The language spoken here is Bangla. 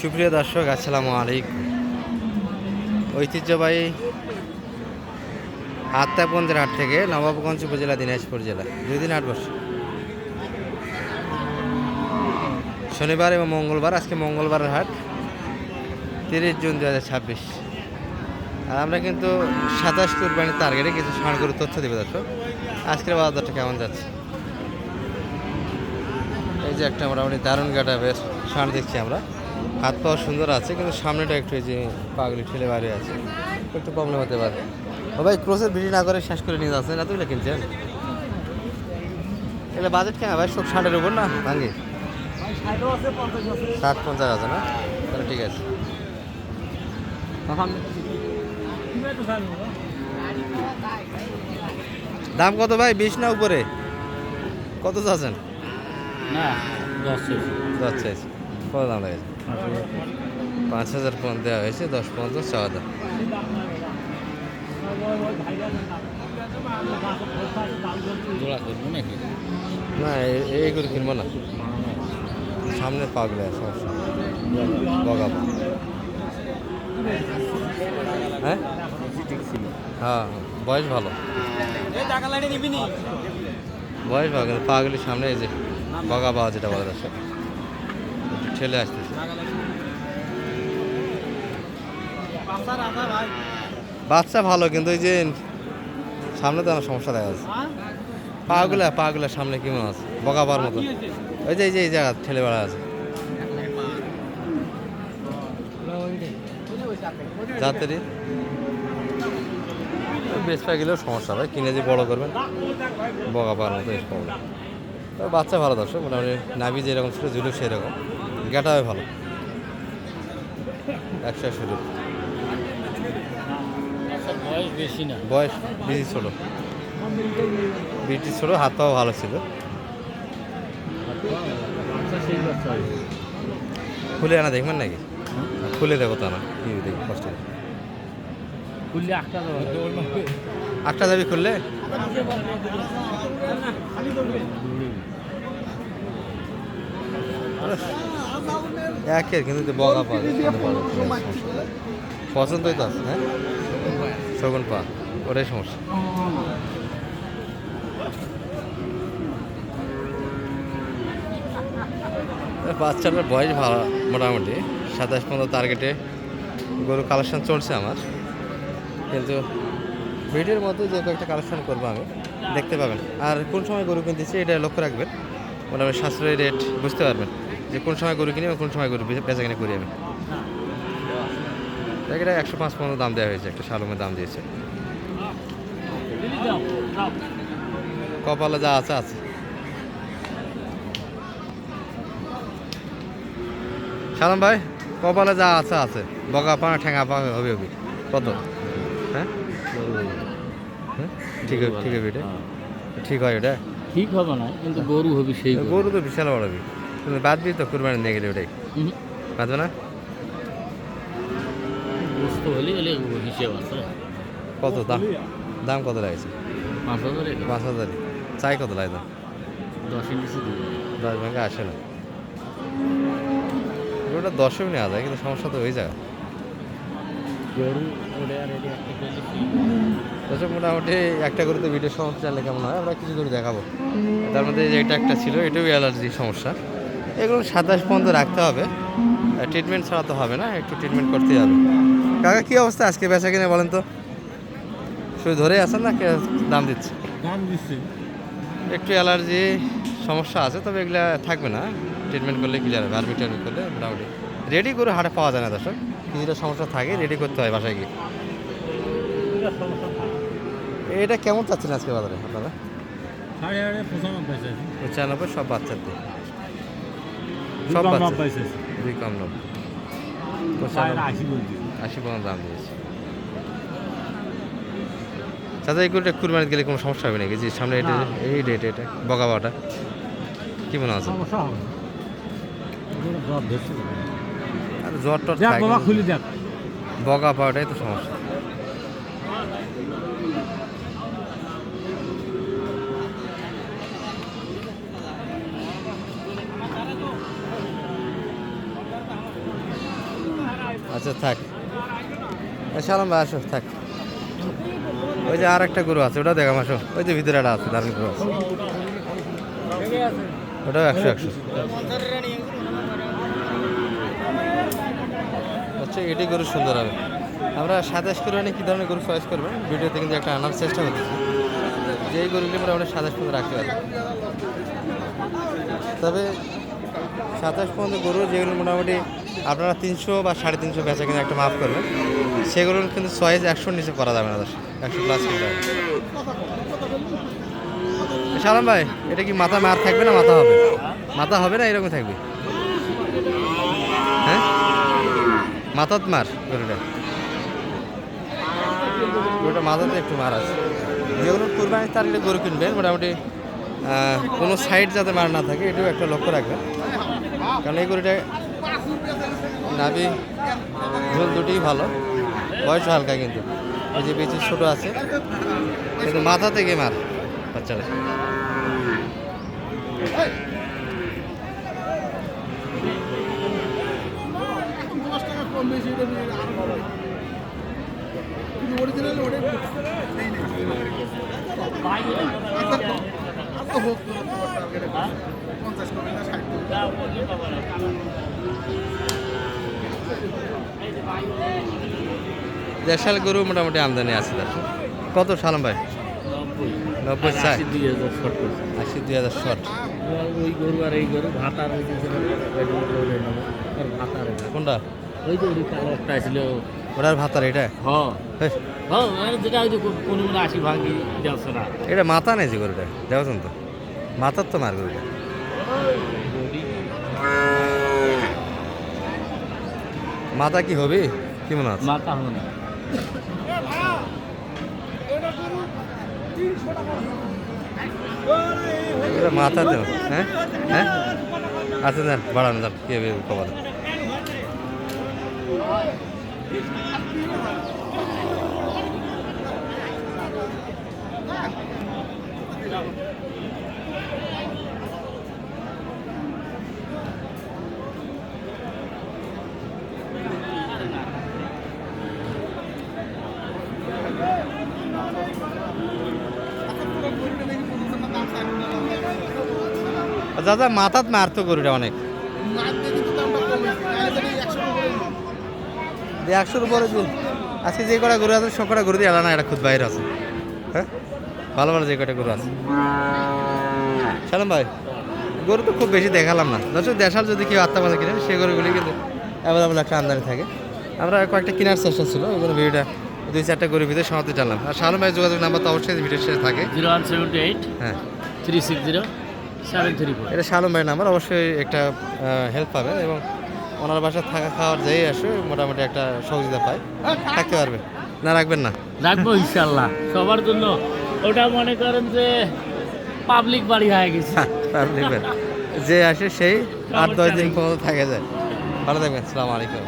সুপ্রিয় দর্শক, আসসালামু আলাইকুম। ঐতিহ্যবাহী আত্মাপঞ্জের হাট থেকে নবাবগঞ্জ উপজেলা, দিনাজপুর জেলা 2 দিন 8 বছর, শনিবার এবং মঙ্গলবার। আজকে মঙ্গলবারের হাট, 30 জুন 2026। আর আমরা কিন্তু 27 কুরবানির টার্গেটে কিছু ষাঁড়গরুর তথ্য দেবো দর্শক। আজকের বাজার দরটা কেমন যাচ্ছে? এই যে একটা মোটামুটি দারুণ গাটা বেশ ষাঁড় দেখছি আমরা। হাত পাওয়া সুন্দর আছে, কিন্তু সামনেটা একটু এই যে পাগলি ঠেলে বাইরে আছে, একটু প্রবলেম হতে পারে। ও ভাই, ক্রসের ভিডিও না করে শেষ করে নিয়ে যাচ্ছেন, এতগুলো কিনছেন? এগুলো বাজেট কেন ভাই? সব 60-এর উপর না ভাঙ্গি? 60-50 আছে না? তাহলে ঠিক আছে। দাম কত ভাই? 20 না উপরে? কত চাচ্ছেন? না 10 চাইছে। কত দাম লাগেছে? 5,000 পর্যন্ত দেওয়া হয়েছে, 10 পর্যন্ত চাওয়া দাম। জোড়া করবো নাকি? না, এইগুলো কিনবো না। সামনে পাগলে সমস্যা, বগা পা। হ্যাঁ হ্যাঁ, বয়স ভালো, বয়স ভালো, কিন্তু পাগলির সামনে এই যে বগা পা যেটা বলা যাচ্ছে, একটু ঠেলে আসতেছে। বাচ্চা ভালো, কিন্তু এই যে সামনে তো আমার সমস্যা দেখা যাচ্ছে। পাগুলা সামনে কেমন আছে, বগা পার মতো। ওই যে এই জায়গা ঠেলে বেড়া আছে। যাত্রী বেশ পাই গেলেও সমস্যা ভাই, কিনে যে বড় করবেন, বগা পার মতো এই প্রবলেম। তবে বাচ্চা ভালো দর্শক, মোটামুটি নাভি যেরকম ছিল ঝুলুক সেরকম, গেটাও ভালো, 100 শুরু। বয়স বেশি না, বয়স বেশি ছোটো, ছোটো, হাত পাও ভালো ছিল। খুলে আনা দেখবেন নাকি? খুলে দেবো তা না, কি দেখি কষ্ট খুললে একটা যাবি খুললে। একের কিন্তু বগা পা পছন্দই তো আছে। হ্যাঁ, শগুন পা, ওটাই সমস্যা। বাচ্চাটার বয়স ভালো, মোটামুটি 27-15 টার্গেটে গরু কালেকশন চলছে আমার, কিন্তু ভিডিওর মধ্যে যে কয়েকটা কালেকশন করবো আমি, দেখতে পাবেন। আর কোন সময় গরু কিনতেছি এটা লক্ষ্য রাখবেন, মোটামুটি সাশ্রয়ী রেট বুঝতে পারবেন যে কোন সময় গরু কিনি এবং কোন সময় গরু বেচা কিনে করি আমি। এটা 105 দাম দেওয়া হয়েছে, একটা শালুমের দাম দিয়েছে। কপালে যা আছে আছে। সালাম ভাই, কপালে যা আছে আছে, বগা পা ঠেঙা পা হবে হবে। কত? হ্যাঁ ঠিক হবে, ঠিক হবে, এটা ঠিক হয়, ওটা ঠিক হবে না, কিন্তু গরু হবে সেই গরু তো বিশাল বড় হবে, কিন্তু বাঁধবি তো কুরবানি নিয়ে গেলে, ওটাই বাঁধবে না। বুঝতে হলে এলে হিসেব আছে। কত দাম? দাম কত লাগছে? 5,000। 5,000। চাই কত লাগে দাম? 10 ইঞ্চি দিব। 10 ভাঙে আসে না। ওটা 10-ও নেওয়া যায়, কিন্তু সমস্যা তো ওই জায়গা। গরু ওটা রেডি একটা করলে দর্শক, মোটামুটি একটা করে তো ভিডিও সমস্যা চাইলে কেমন হয়, আমরা কিছু করে দেখাবো। তার মধ্যে যে এটা একটা ছিল, এটাও অ্যালার্জির সমস্যা। এগুলো 27 পর্যন্ত রাখতে হবে, ট্রিটমেন্ট ছাড়া তো হবে না, একটু ট্রিটমেন্ট করতেই হবে। কাকা, কী অবস্থা আজকে বেচা কিনে বলেন তো? শুধু ধরে আছেন না দাম দিচ্ছে? দাম দিচ্ছে। একটু অ্যালার্জি সমস্যা আছে, তবে এগুলো থাকবে না, ট্রিটমেন্ট করলে ক্লিয়ার হবে। আরবি ট্রিটমেন্ট করলে মোটামুটি রেডি করে হাটে পাওয়া যায় না দর্শক, কিছুটা সমস্যা থাকে, রেডি করতে হয় বাসায় গিয়ে। এটা কেমন চাচ্ছেন আজকে বাজারে আপনারা? 95 সব বাচ্চার দিয়ে, সব বাচ্চা 2 কম 90, 80 পর্যন্ত দাম দিয়েছে। চাচা, এই গরুটা কুরবানিতে গেলে কোনো সমস্যা হবে নাকি? যে সামনে এটা এই ডেট, এটা বগা বাটা কি মনে আছে? আর জ্বর টর খুলে দেখ, বগা পাওয়াটাই তো সমস্যা। আচ্ছা থাক, সালাম ভাই আসো থাক। ওই যে আর একটা গরু আছে, ওটাও দেখাম আসো। ওই যে ভিতরে একটা আছে, দারুণ গরু আছে, ওটাও 100 আচ্ছা এটি গরু সুন্দর হবে। আমরা 27 করে কী ধরনের গরু চয়েস করবো ভিডিওতে কিন্তু একটা আনার চেষ্টা করতেছি, যে এই গরুগুলি আমরা 27 পর্যন্ত রাখতে পারি। তবে 27 পর্যন্ত গরু যেগুলো মোটামুটি আপনারা 300 বা 350 বেচা কিন্তু একটা মাফ করবেন, সেগুলো কিন্তু চয়েস 100 নিচে করা যাবে না, 100 প্লাস কিনতে হবে। সালাম ভাই, এটা কি মাথা মার থাকবে না মাথা হবে? মাথা হবে না এরকম থাকবে? হ্যাঁ মাথাত মার গরুটা, গরুটা মাথাতে একটু মার আছে। যেগুলো কুরবানির তারিখে গরু কিনবেন মোটামুটি কোনো সাইড যাতে মার না থাকে, এটাও একটা লক্ষ্য রাখবেন। কারণ এই গরুটা নাভি ঝোল দুটোই ভালো, বয়স হালকা, কিন্তু এই যে বেশি ছোটো আছে, কিন্তু মাথা থেকে মার বাচ্চারা। দেশাল গরু মোটামুটি আমদানি আছে তার। কত সালাম ভাই? 90 চাই, 80-2000 শর্ট। ওই গরু আর এই গরু ভাতার ভাতার কোনটা? ওই যে কালো একটা ছিল ওটার ভাতার এটা? হ্যাঁ হেহ, হ্যাঁ যেটা ওই যে কোনো 80 ভাঙি যাচ্ছে না। এটা মাথা নেই যে গরুটা, দেখছেন তো মাথার তো মার গরুটা। মাথা কি হবে কি মনে আছে? মাথা হবে না। মাথা দেন, হ্যাঁ হ্যাঁ আচ্ছা যান বাড়ানো যান, কি হবে খবর। দাদা মাথাত মারতো গরুটা অনেক, 100-র উপরে। আজকে যে কটা গরু আছে সব কটা গরু দিয়ে আলাদা একটা খুদ বাইরে আছে। হ্যাঁ ভালো ভালো যে কটা গরু আছে। সালাম ভাই, গরু তো খুব বেশি দেখালাম না, দর্শক দেশাল যদি কেউ আত্মা মাথা কিনেন সেই গরুগুলি কিন্তু অ্যাভেলেবল একটা আমদানি থাকে। আমরা কয়েকটা কেনার চেষ্টা ছিল, ওই জন্য ভিডিওটা 2-4টা গরুর ভিতরে সমাপ্তি টানলাম। আর সালাম ভাই যোগাযোগ নাম্বার তো অবশ্যই ভিডিওর শেষে থাকে। 0178 হ্যাঁ 360-734। এটা শালম ভাইয়ের নাম্বার, অবশ্যই একটা হেল্প পাবেন এবং ওনার বাসায় থাকা খাওয়ার যেই আসে মোটামুটি একটা সহযোগিতা পায়, থাকতে পারবে না, রাখবেন না? রাখবো ইনশাল্লাহ সবার জন্য। ওটা মনে করেন যে পাবলিক বাড়ি হয়ে গেছে, যে আসে সেই 8-10 দিন পর্যন্ত থাকে যায়। ভালো থাকবেন, আসসালামু আলাইকুম।